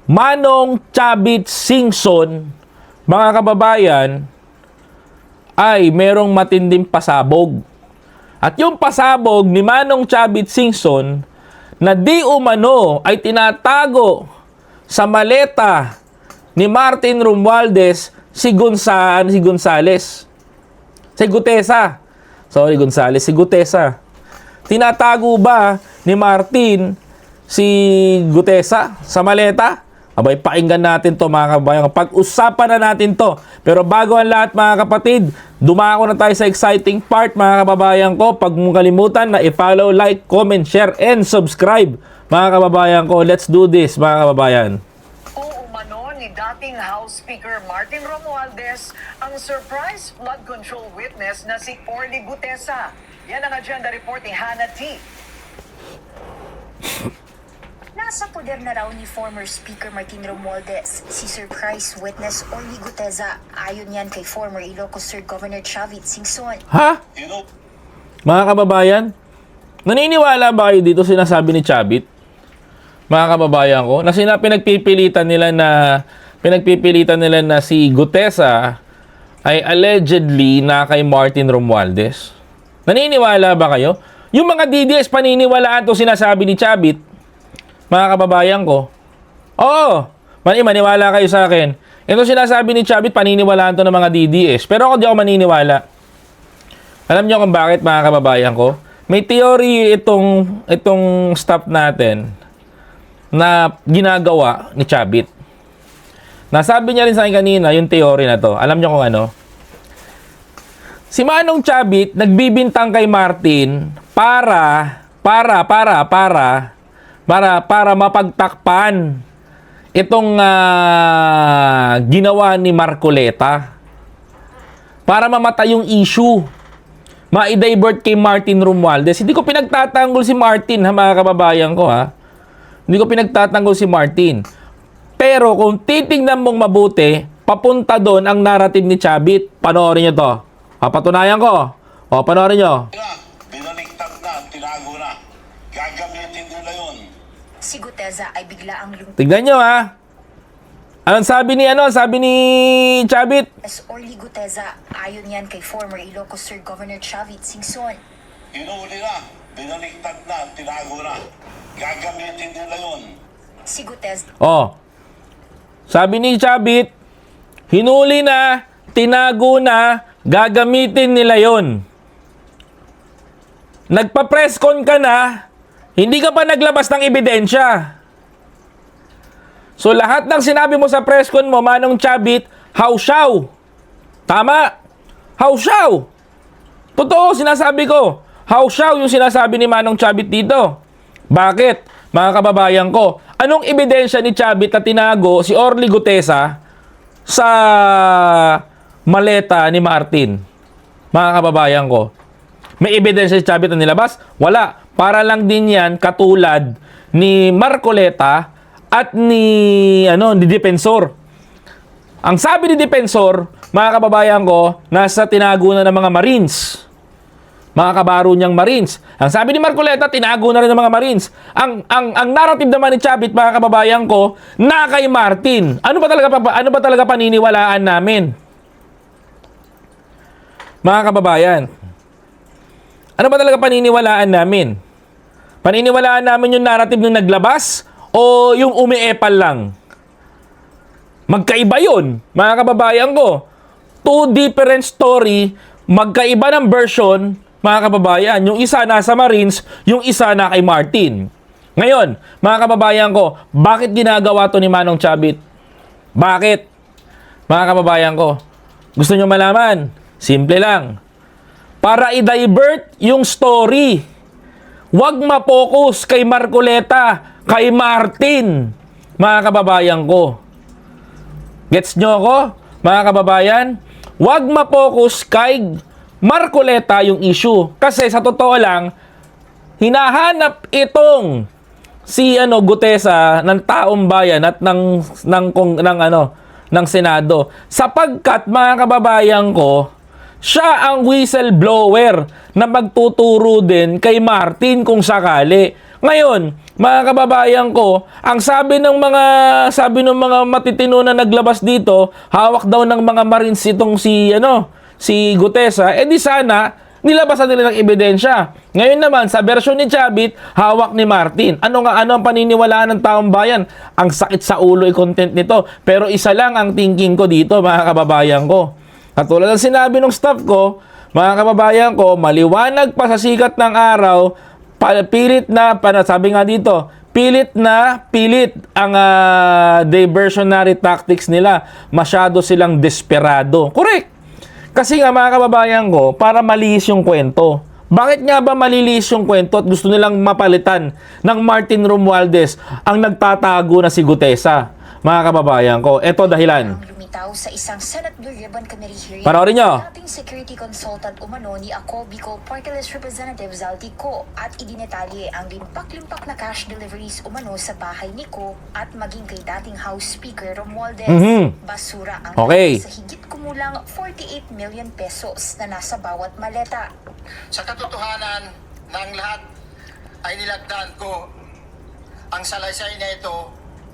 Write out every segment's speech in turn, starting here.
Manong Chavit Singson, mga kababayan, ay merong matinding pasabog. At yung pasabog ni Manong Chavit Singson na di umano ay tinatago sa maleta ni Martin Romualdez si Gonzales. Si Gutesa. Sorry, Gonzales. Si Gutesa. Tinatago ba ni Martin si Gutesa sa maleta? Abay, pakinggan natin to mga kababayan. Pag-usapan na natin to. Pero bago ang lahat mga kapatid, dumako na tayo sa exciting part mga kababayan ko. Pag mong kalimutan na i-follow, like, comment, share, and subscribe mga kababayan ko. Let's do this mga kababayan. Umano ni dating House Speaker Martin Romualdez ang surprise flood control witness na si Orly Gutesa. Yan ang agenda report ni Hannah T. Nasa poder na raw ni former Speaker Martin Romualdez si surprise witness Orly Gutesa. Ayon yan kay former Ilocos Sur Governor Chavit Singson. Ha? Mga kababayan, naniniwala ba kayo dito sinasabi ni Chavit? Mga kababayan ko, na pinagpipilitan nila na si Gutesa ay allegedly na kay Martin Romualdez. Naniniwala ba kayo? Yung mga DDS paniniwalaan to sinasabi ni Chavit, mga kababayan ko. Oo, maniwala kayo sa akin. Ito sinasabi ni Chavit, paniniwalaan to ng mga DDS. Pero ako di ako maniniwala. Alam niyo kung bakit mga kababayan ko? May theory itong staff natin na ginagawa ni Chavit. Nasabi niya rin sa akin kanina yung theory na to. Alam niyo kung ano? Si Manong Chavit nagbibintang kay Martin para mapagtakpan itong ginawa ni Marcoleta. Para mamatay yung issue. Ma-divert kay Martin Romualdez. Hindi ko pinagtatanggol si Martin, ha, mga kababayan ko, ha. Hindi ko pinagtatanggol si Martin. Pero kung titingnan mong mabuti, papunta doon ang narrative ni Chavit. Panoorin nyo to. Papatunayan ko. O, panoorin nyo. Binaliktad na, tinago na. Gagamitin nila yun. Si Gutesa ay bigla ang Tignan nyo, ha. Anong sabi ni Chavit? as Orly Gutesa. Ayon yan kay former Ilocos Sur Governor Chavit Singson. Hinuli na, binaliktad na, tinago na. Gagamitin nila yun. Si Gutesa Oh. Sabi ni Chavit, hinuli na, tinago na, gagamitin nila yon. Nagpa-press con ka na, hindi ka pa naglabas ng ebidensya. So lahat ng sinabi mo sa press con mo, Manong Chavit, hawsyaw. Tama? Hawsyaw. Totoo, sinasabi ko. Hawsyaw yung sinasabi ni Manong Chavit dito. Bakit? Mga kababayan ko, anong ebidensya ni Chavit na tinago si Orly Gutesa sa maleta ni Martin? Mga kababayan ko, may ebidensya si Chavit na nilabas? Wala. Para lang din yan katulad ni Marcoleta at ni Defensor. Ang sabi ni Defensor, mga kababayan ko, nasa tinago na ng mga Marines. Mga kabaro niyang Marines. Ang sabi ni Marcoleta, tinago na rin ng mga Marines. Ang narrative naman ni Chavit, mga kababayan ko, na kay Martin. Ano ba talaga paniniwalaan namin? Mga kababayan, ano ba talaga paniniwalaan namin? Paniniwalaan namin yung narrative nung naglabas o yung umiepal lang? Magkaiba yun, mga kababayan ko. Two different story, magkaiba ng version, mga kababayan. Yung isa nasa Marines, yung isa na kay Martin. Ngayon, mga kababayan ko, bakit ginagawa to ni Manong Chavit? Bakit? Mga kababayan ko, gusto nyo malaman? Simple lang. Para i-divert yung story. Huwag ma-focus kay Marcoleta, kay Martin, mga kababayan ko. Gets nyo ako, mga kababayan? Huwag ma-focus kay Marcoleta yung issue. Kasi sa totoo lang, hinahanap itong si Gutesa ng taong bayan at ng Senado. Sapagkat, mga kababayan ko, siya ang whistleblower na magtuturo din kay Martin kung sakali. Ngayon, mga kababayan ko, ang sabi ng mga matitino na naglabas dito, hawak daw ng mga Marines itong si Gutesa, di sana nilabasan nila ng ebidensya. Ngayon naman, sa bersyon ni Chavit, hawak ni Martin. Ano ang paniniwalaan ng taong bayan? Ang sakit sa ulo content nito. Pero isa lang ang thinking ko dito, mga kababayan ko. Katulad ng sinabi ng staff ko, mga kababayan ko, maliwanag pa sa sikat ng araw, pilit na, sabi nga dito, pilit ang diversionary tactics nila. Masyado silang desperado. Correct. Kasi nga mga kababayan ko, para malihis yung kwento. Bakit nga ba malilihis yung kwento at gusto nilang mapalitan ng Martin Romualdez ang nagtatago na si Gutesa? Mga kababayan ko, eto dahilan. Lumitaw sa isang Senate Blue Ribbon Committee hearing. Panoorin nyo. Dating security consultant umano ni Ako Bicol Party List Representative Zaldi Co at idinetalye ang limpak-limpak na cash deliveries umano sa bahay ni Co at maging kay dating House Speaker Romualdez. Basura ang Okay. sa higit kumulang 48 million pesos na nasa bawat maleta. Sa katotohanan ng lahat ay nilagdaan ko ang salaysay na ito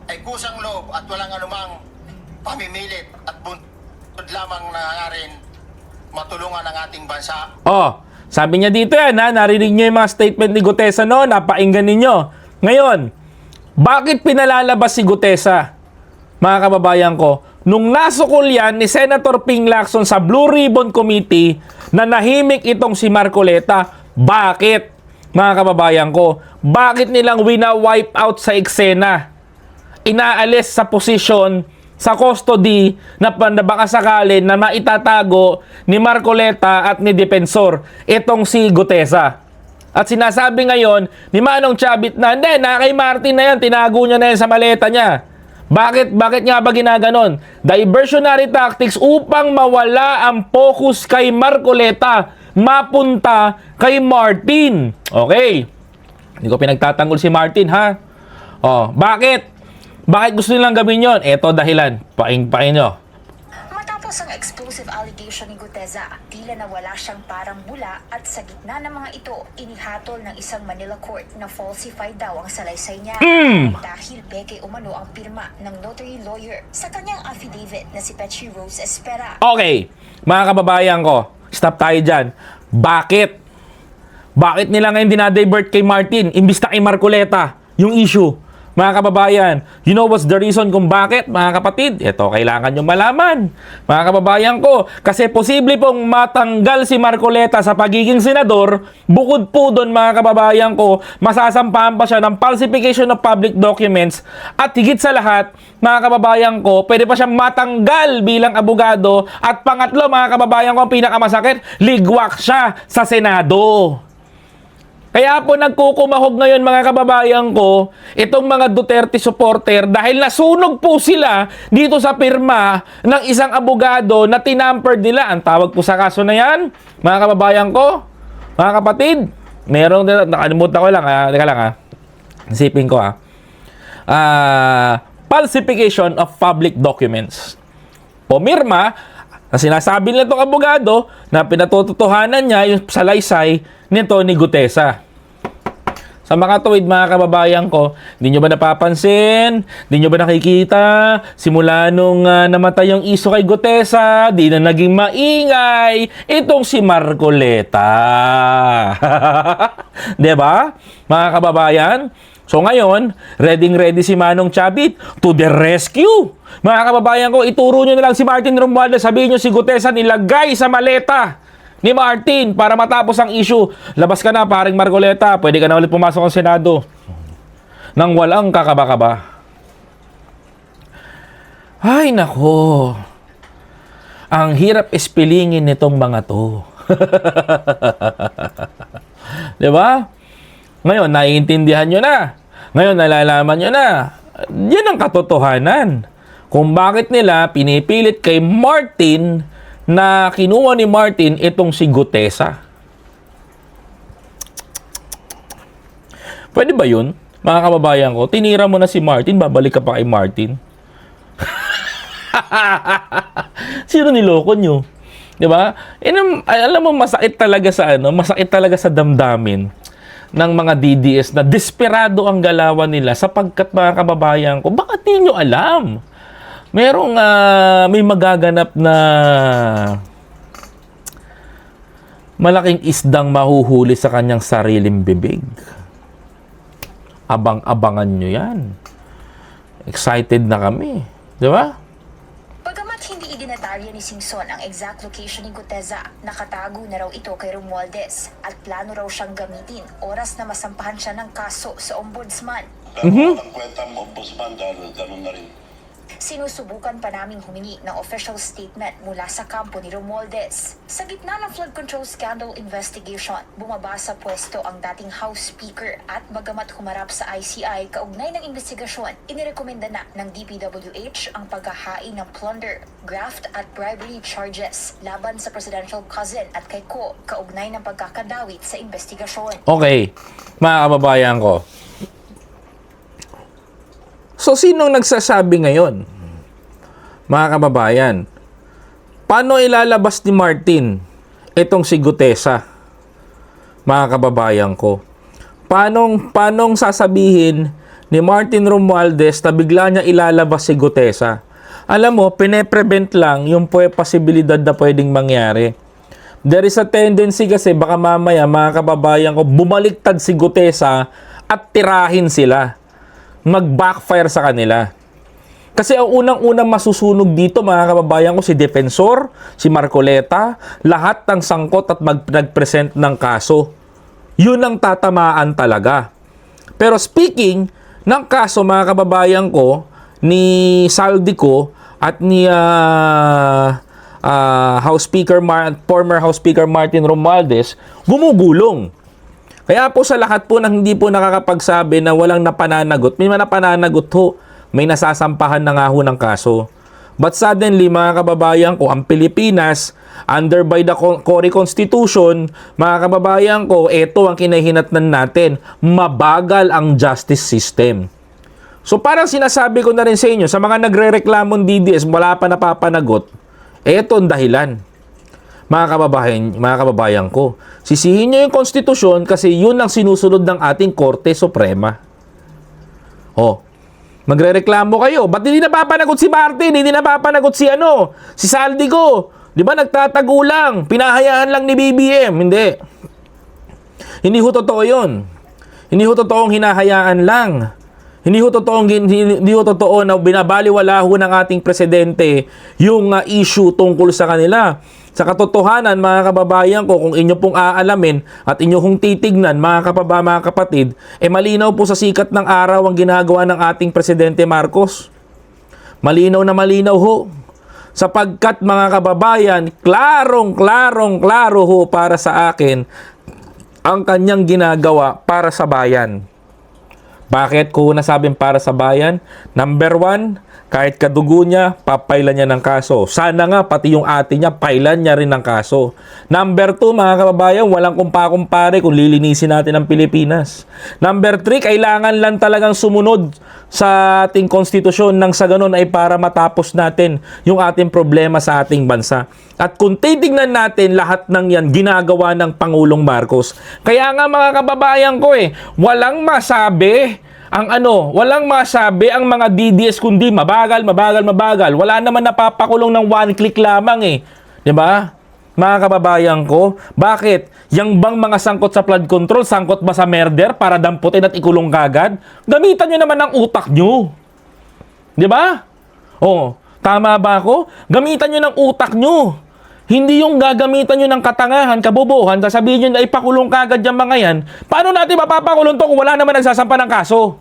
ay kusang loob at walang anumang pamimilit at buntod lamang na rin matulungan ang ating bansa. Oh, sabi niya dito yan ha, narinig niyo yung mga statement ni Gutesa no, napainggan ninyo. Ngayon, bakit pinalalabas si Gutesa? Mga kababayan ko, nung nasukol yan ni Senator Ping Lacson sa Blue Ribbon Committee na nahimik itong si Marcoleta, bakit? Mga kababayan ko, bakit nilang wina-wipe out sa eksena? Inaalis sa posisyon sa custody na baka sakali na maitatago ni Marcoleta at ni Defensor itong si Gutesa. At sinasabi ngayon ni Manong Chavit na hindi, na kay Martin na yan, tinago niya na yan sa maleta niya. Bakit nga ba ginaganon? Diversionary tactics upang mawala ang focus kay Marcoleta, mapunta kay Martin. Okay. Hindi ko pinagtatanggol si Martin ha. Oh, bakit? Bakit gusto nilang gawin yon? Eto dahilan. Paing nyo. Matapos ang explosive allegation ni Gutesa, tila na wala siyang parang bula at sa gitna ng mga ito, inihatol ng isang Manila court na falsified daw ang salaysay niya. Dahil peke umano ang pirma ng notary lawyer sa kanyang affidavit na si Petri Rose Espera. Okay, mga kababayan ko, stop tayo dyan. Bakit? Bakit nila ngayon dinadivert kay Martin imbis na kay Marcoleta yung issue? Mga kababayan, you know what's the reason kung bakit, mga kapatid? Ito, kailangan nyo malaman. Mga kababayan ko, kasi posible pong matanggal si Marcoleta sa pagiging senador, bukod po doon, mga kababayan ko, masasampahan pa siya ng falsification of public documents at higit sa lahat, mga kababayan ko, pwede pa siyang matanggal bilang abogado at pangatlo, mga kababayan ko, ang pinakamasakit, ligwak siya sa Senado. Kaya po nagkukumahog ngayon mga kababayan ko, itong mga Duterte supporter dahil nasunog po sila dito sa pirma ng isang abogado na tinampered nila. Ang tawag po sa kaso na yan, mga kababayan ko, mga kapatid, merong, nakalimutan ko lang teka lang isipin ko falsification of public documents. Pumirma, na sinasabi nila itong abogado na pinatutuhanan niya yung salaysay nito ni Gutesa. Sa mga tuwid, mga kababayan ko, hindi nyo ba napapansin? Hindi nyo ba nakikita? Simula nung namatay yung iso kay Gutesa, di na naging maingay itong si Marcoleta. Diba? Mga kababayan? So ngayon, ready si Manong Chavit to the rescue. Mga kababayan ko, ituro nyo na lang si Martin Romualdez, sabihin nyo si Gutesa nilagay sa maleta ni Martin para matapos ang issue. Labas ka na, paring Marcoleta. Pwede ka na ulit pumasok ang Senado. Nang walang kakaba-kaba. Ay, nako. Ang hirap ispilingin nitong mga to. Diba? Ngayon, naiintindihan nyo na. Ngayon, nalalaman nyo na. Yan ang katotohanan. Kung bakit nila pinipilit kay Martin na kinuha ni Martin itong si Gutesa. Pwede ba yun? Mga kababayan ko, tinira mo na si Martin, babalik ka pa kay Martin. Sino niloko nyo? Diba? Alam mo, masakit talaga sa masakit talaga sa damdamin ng mga DDS na desperado ang galawan nila sapagkat mga kababayan ko, bakit ninyo alam? Merong may magaganap na malaking isdang mahuhuli sa kanyang sariling bibig. Abang-abangan nyo yan. Excited na kami. Di ba? Bagamat hindi idinatalya ni Singson ang exact location ni Guteza, nakatago na raw ito kay Romualdez at plano raw siyang gamitin oras na masampahan siya ng kaso sa ombudsman. Pero ang kwenta mo, Ombudsman, dahil ganun na rin. Sinusubukan pa naming humingi ng official statement mula sa kampo ni Romualdez. Sa gitna ng flood control scandal investigation, bumaba sa pwesto ang dating House Speaker at bagamat humarap sa ICI kaugnay ng investigasyon, inirekomenda na ng DPWH ang paghahain ng plunder, graft at bribery charges laban sa presidential cousin at kay Ko kaugnay ng pagkakadawit sa investigasyon. Okay, mga kababayan ko. So, sinong nagsasabi ngayon? Mga kababayan, paano ilalabas ni Martin itong si Gutesa? Mga kababayan ko. Paanong sasabihin ni Martin Romualdez na bigla niya ilalabas si Gutesa? Alam mo, pine-prevent lang yung posibilidad na pwedeng mangyari. There is a tendency kasi baka mamaya, mga kababayan ko, bumaliktad si Gutesa at tirahin sila. Mag-backfire sa kanila. Kasi ang unang-unang masusunog dito, mga kababayan ko, si Defensor, si Marcoleta, lahat ng sangkot at nag-present ng kaso. Yun ang tatamaan talaga. Pero speaking ng kaso, mga kababayan ko, ni Saldico at ni former House Speaker Martin Romualdez, gumugulong. Kaya po sa lahat po ng hindi po nakakapagsabi na walang napananagot, may napananagot ho, may nasasampahan na nga ho ng kaso. But suddenly, mga kababayan ko, ang Pilipinas, under by the Cory Constitution, mga kababayan ko, ito ang kinahinatnan natin, mabagal ang justice system. So parang sinasabi ko na rin sa inyo, sa mga nagre-reklamong DDS, wala pa napapanagot, ito ang dahilan. Mga kababayan ko, sisihin nyo yung konstitusyon kasi yun ang sinusunod ng ating Korte Suprema. Magrereklamo kayo. Ba't hindi napapanagot si Martin? Hindi napapanagot si si Saldico. Di ba nagtatago lang? Pinahayaan lang ni BBM. Hindi. Hindi ho totoo yun. Hindi ho totoong hinahayaan lang. Hindi ho totoo na binabaliwala ho ng ating presidente yung issue tungkol sa kanila. Sa katotohanan, mga kababayan ko, kung inyo pong aalamin at inyo pong titignan, mga kapatid, malinaw po sa sikat ng araw ang ginagawa ng ating Presidente Marcos. Malinaw na malinaw ho. Sapagkat, mga kababayan, klaro ho para sa akin ang kanyang ginagawa para sa bayan. Bakit ko nasabing para sa bayan? Number 1, kahit kadugo niya, papailan niya ng kaso. Sana nga, pati yung ate niya, pailan niya rin ng kaso. Number 2, mga kababayan, walang kumpa-kumpare kung lilinisin natin ang Pilipinas. Number 3, kailangan lang talagang sumunod sa ating konstitusyon nang sa ganun ay para matapos natin yung ating problema sa ating bansa. At kung titignan natin, lahat ng yan ginagawa ng Pangulong Marcos. Kaya nga, mga kababayan ko, walang masabi ang mga DDS kundi mabagal. Wala naman napapakulong ng one click lamang 'Di ba? Mga kababayan ko, bakit? Yang bang mga sangkot sa flood control, sangkot ba sa murder para damputin at ikulong kagad? Gamitan nyo naman ang utak nyo. 'Di ba? Tama ba ako? Gamitan nyo ng utak nyo. Hindi yung gagamitan nyo ng katangahan, kabobohan, sasabihin nyo na ipakulong kagad yung mga yan. Paano natin mapapakulong to kung wala naman nagsasampa ng kaso?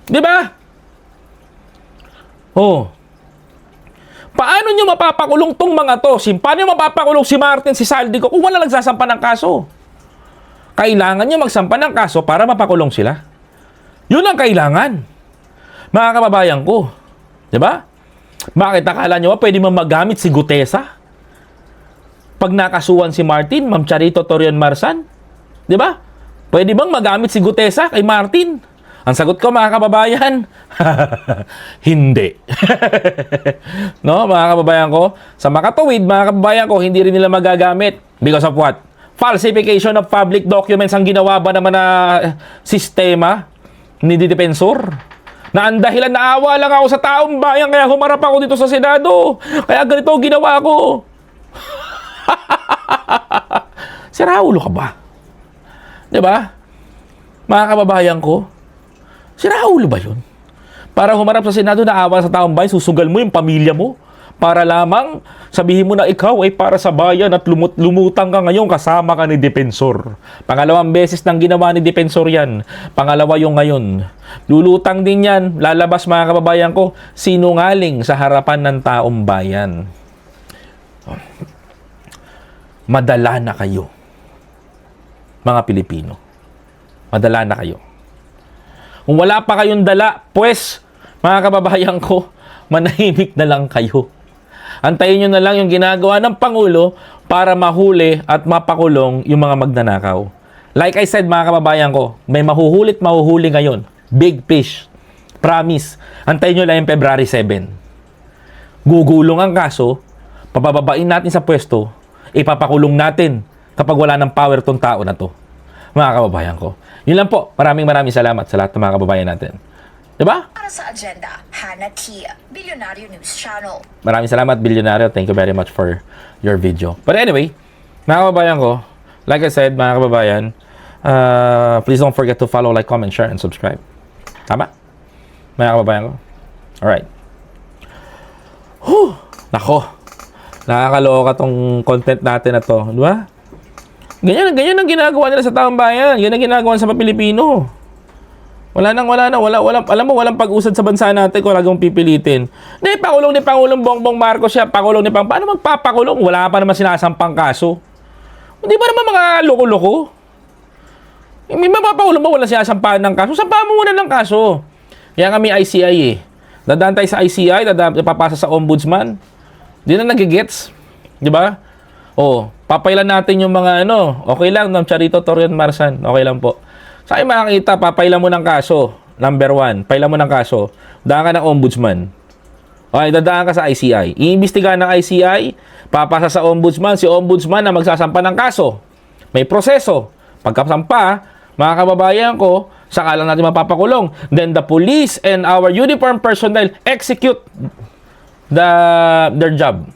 Di ba? Paano nyo mapapakulong tong mga to? Paano nyo mapapakulong si Martin, si Saldico kung wala nagsasampa ng kaso? Kailangan nyo magsampa ng kaso para mapakulong sila. Yun ang kailangan. Mga kababayan ko. Di ba? Bakit akala nyo pwede magamit si Gutesa? Pag nakasuhan si Martin, Ma'am Charito Torion Marsan? Di ba? Pwede bang magamit si Gutesa kay Martin? Ang sagot ko, mga kababayan, hindi. No, mga kababayan ko, sa makatuwid, mga kababayan ko, hindi rin nila magagamit. Because of what? Falsification of public documents ang ginawa ba naman na sistema ni Defensor? Na ang dahilan, naawa lang ako sa taong bayan kaya humarap ako dito sa Senado. Kaya ganito ang ginawa ko. Sira ulo ka ba? Diba? Mga kababayan ko, sira ulo ba yun? Para humarap sa Senado, naawa sa taong bayan, susugal mo yung pamilya mo para lamang sabihin mo na ikaw ay para sa bayan at lumutang ka ngayon kasama ka ni Defensor. Pangalawang beses nang ginawa ni Defensor yan. Pangalawa yung ngayon. Lulutang din yan. Lalabas mga kababayan ko, sinungaling sa harapan ng taong bayan. Madala na kayo. Mga Pilipino. Madala na kayo. Kung wala pa kayong dala, pues, mga kababayan ko, manahimik na lang kayo. Antayin nyo na lang yung ginagawa ng Pangulo para mahuli at mapakulong yung mga magnanakaw. Like I said, mga kababayan ko, may mahuhuli ngayon. Big fish. Promise. Antayin nyo lang yung February 7. Gugulong ang kaso, papababain natin sa pwesto, ipapakulong natin kapag wala ng power tong tao na to. Mga kababayan ko. Yun lang po. Maraming salamat sa lahat ng mga kababayan natin. Diba? Para sa agenda, Hannah T, Billionaire News Channel. Maraming salamat, Bilyonaryo. Thank you very much for your video. But anyway, mga kababayan ko, like I said, mga kababayan, please don't forget to follow, like, comment, share, and subscribe. Tama? Mga kababayan ko. Alright. Nako. Nakakaloka tong content natin na to. Di ba? Ganyan ang ginagawa nila sa taong bayan. Ganyan ang ginagawa sa mga Pilipino. Wala, alam mo, walang pag-usad sa bansa natin kung lagong pipilitin. Pakulong ni Pangulong Bongbong Marcos siya, paano magpapakulong? Wala pa naman sinasampang kaso. Hindi ba naman mga loko-loko? May mapapakulong ba walang sinasampahan ng kaso? Sampahan mo muna ng kaso. Kaya kami ICI eh. Dadaan tayo sa ICI, papasa sa ombudsman. Di na nagigets. Di ba? Papailan natin yung mga okay lang, Charito Torion Marsan. Okay lang po. Sa akin makakita, papailan mo ng kaso. Number 1, pailan mo ng kaso. Daan ka ng ombudsman. Okay, dadaan ka sa ICI. Iimbestigahan ng ICI, papasa sa ombudsman. Si ombudsman na magsasampa ng kaso. May proseso. Pagkasampa, mga kababayan ko, saka lang natin mapapakulong. Then the police and our uniformed personnel execute their job.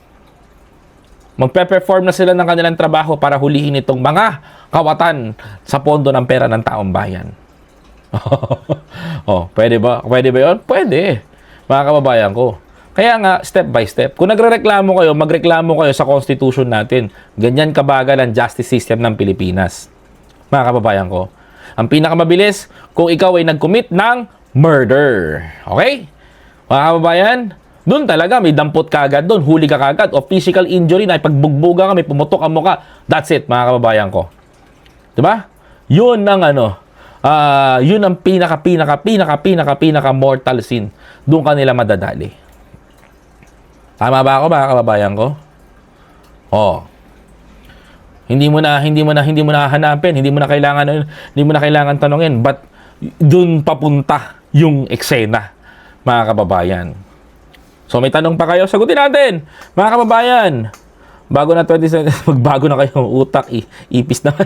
Magpe-perform na sila ng kanilang trabaho para hulihin itong mga kawatan sa pondo ng pera ng taong bayan. Pwede ba? Pwede ba yun? Pwede. Mga kababayan ko. Kaya nga, step by step. Kung nagrereklamo kayo, magreklamo kayo sa Constitution natin. Ganyan kabagal ang justice system ng Pilipinas. Mga kababayan ko. Ang pinakamabilis, kung ikaw ay nag-commit ng murder. Okay? Mga kababayan, doon talaga, may dampot ka agad doon, huli ka agad, o physical injury na pagbugbuga ka, may pumutok ang muka. That's it, mga kababayan ko. Diba? Yun ang yun ang pinaka mortal sin. Doon ka nila madadali. Tama ba ako, mga kababayan ko? Hindi mo na hahanapin, hindi mo na kailangan tanungin, but doon papunta yung eksena, mga kababayan. So may tanong pa kayo, sagutin natin. Mga kababayan, bago na 20 seconds, magbago na kayo utak, ipis naman.